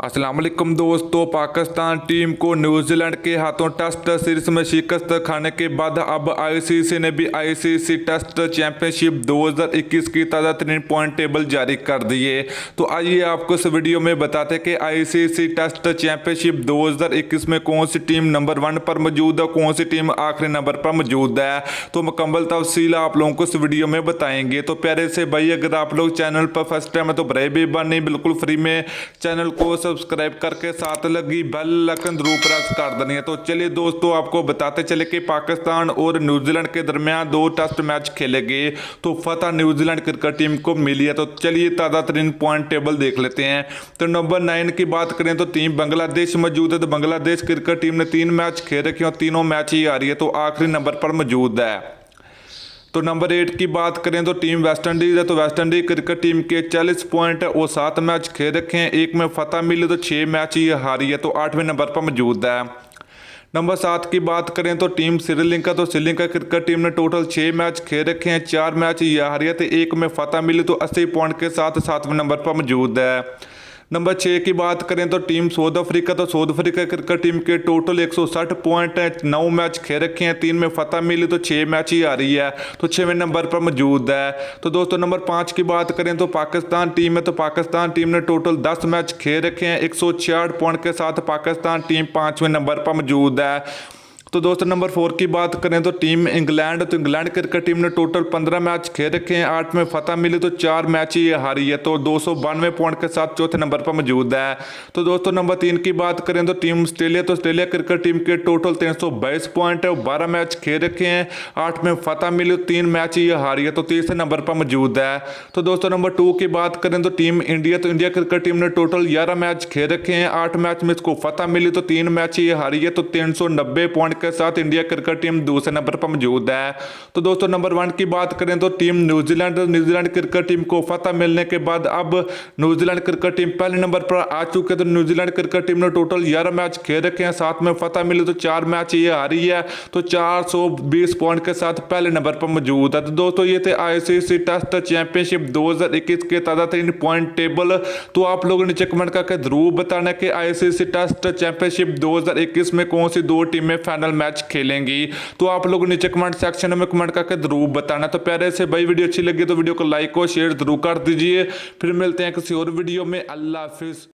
अस्सलाम वालेकुम दोस्तों। पाकिस्तान टीम को न्यूजीलैंड के हाथों टेस्ट सीरीज में शिकस्त खाने के बाद अब आईसीसी ने भी आईसीसी टेस्ट चैंपियनशिप 2021 की ताज़ा तरीन पॉइंट टेबल जारी कर दिए। तो आइए आपको इस वीडियो में बताते कि आईसीसी टेस्ट चैंपियनशिप 2021 में कौन सी टीम नंबर 1 पर मौजूद है, कौन सी टीम आखिरी नंबर पर मौजूद है। तो मुकम्मल तफसील आप लोगों को इस वीडियो में बताएंगे। तो प्यारे से भाई, अगर आप लोग चैनल पर फर्स्ट टाइम है तो बड़े बेबानी बिल्कुल फ्री में चैनल को सब्सक्राइब करके साथ लगी बेल आइकन जरूर प्रेस कर देनी है। तो चलिए दोस्तों, आपको बताते चले कि पाकिस्तान और न्यूजीलैंड के दरमियान 2 टेस्ट मैच खेले गए तो फतह न्यूजीलैंड क्रिकेट टीम को मिली है। तो चलिए ताज़ा तरीन पॉइंट टेबल देख लेते हैं। तो नंबर 9 की बात करें तो टीम बांग्लादेश मौजूद है। तो बांग्लादेश क्रिकेट टीम ने 3 मैच खेल रखे और तीनों मैच ही आ रही है, तो आखिरी नंबर पर मौजूद है। तो नंबर 8 की बात करें तो टीम वेस्ट इंडीज़ है। तो वेस्ट इंडीज क्रिकेट टीम के 40 पॉइंट है और 7 मैच खेल रखे हैं, एक में फतह मिली तो 6 मैच ही हारी है, तो 8वें नंबर पर मौजूद है। नंबर 7 की बात करें तो टीम श्रीलंका। तो श्रीलंका क्रिकेट टीम ने टोटल 6 मैच खेल रखे हैं, 4 मैच ही हारी है, तो एक में फतह मिली तो 80 पॉइंट के साथ 7वें नंबर पर मौजूद है। नंबर 6 की बात करें तो टीम साउथ अफ्रीका। तो साउथ अफ्रीका क्रिकेट टीम के टोटल 160 पॉइंट हैं, 9 मैच खेल रखे हैं, 3 में फतह मिली तो 6 मैच ही आ रही है, तो 6वें नंबर पर मौजूद है। तो दोस्तों नंबर 5 की बात करें तो पाकिस्तान टीम है। तो पाकिस्तान टीम ने टोटल 10 मैच खेल रखे हैं, 166 पॉइंट के साथ पाकिस्तान टीम 5वें नंबर पर मौजूद है। तो दोस्तों नंबर 4 की बात करें तो टीम इंग्लैंड। तो इंग्लैंड क्रिकेट टीम ने टोटल 15 मैच खेल रखे हैं, 8 में फतह मिली तो 4 मैच ही हारी है, तो 292 पॉइंट के साथ चौथे नंबर पर मौजूद है। तो दोस्तों नंबर 3 की बात करें तो टीम ऑस्ट्रेलिया। तो ऑस्ट्रेलिया क्रिकेट टीम के टोटल 322 पॉइंट है और 12 मैच खेल रखे हैं, 8 में फतह मिली तो 3 मैच ही हारी है, तो तीसरे नंबर पर मौजूद है। तो दोस्तों नंबर 2 की बात करें तो टीम इंडिया। तो इंडिया क्रिकेट टीम ने टोटल 11 मैच खेल रखे हैं, 8 मैच में इसको फतह मिली तो 3 मैच ही हारी है, तो 390 पॉइंट के साथ इंडिया क्रिकेट टीम दूसरे नंबर पर मौजूद है। तो दोस्तों नंबर 1 की बात करें तो team New Zealand. New Zealand cricket team को फतह मिलने के बाद अब न्यूजीलैंड क्रिकेट टीम पहले नंबर पर आ चुके। तो न्यूजीलैंड क्रिकेट टीम ने टोटल 11 मैच खेल रखे हैं, 7 में फतह मिली तो 4 मैच ये हारी है, तो 420 पॉइंट के साथ पहले नंबर पर मौजूद है। तो दोस्तों ये थे आईसीसी टेस्ट चैंपियनशिप 2021 के ताज़ा तरीन पॉइंट टेबल। तो आप लोगों नीचे कमेंट करके जरूर बताना कि आईसीसी टेस्ट चैंपियनशिप 2021 में कौन सी 2 टीमें फाइनल मैच खेलेंगी। तो आप लोग नीचे कमेंट सेक्शन में कमेंट करके जरूर बताना। तो प्यारे से भाई, वीडियो अच्छी लगी तो वीडियो को लाइक और शेयर जरूर कर दीजिए। फिर मिलते हैं किसी और वीडियो में। अल्लाह हाफिज़।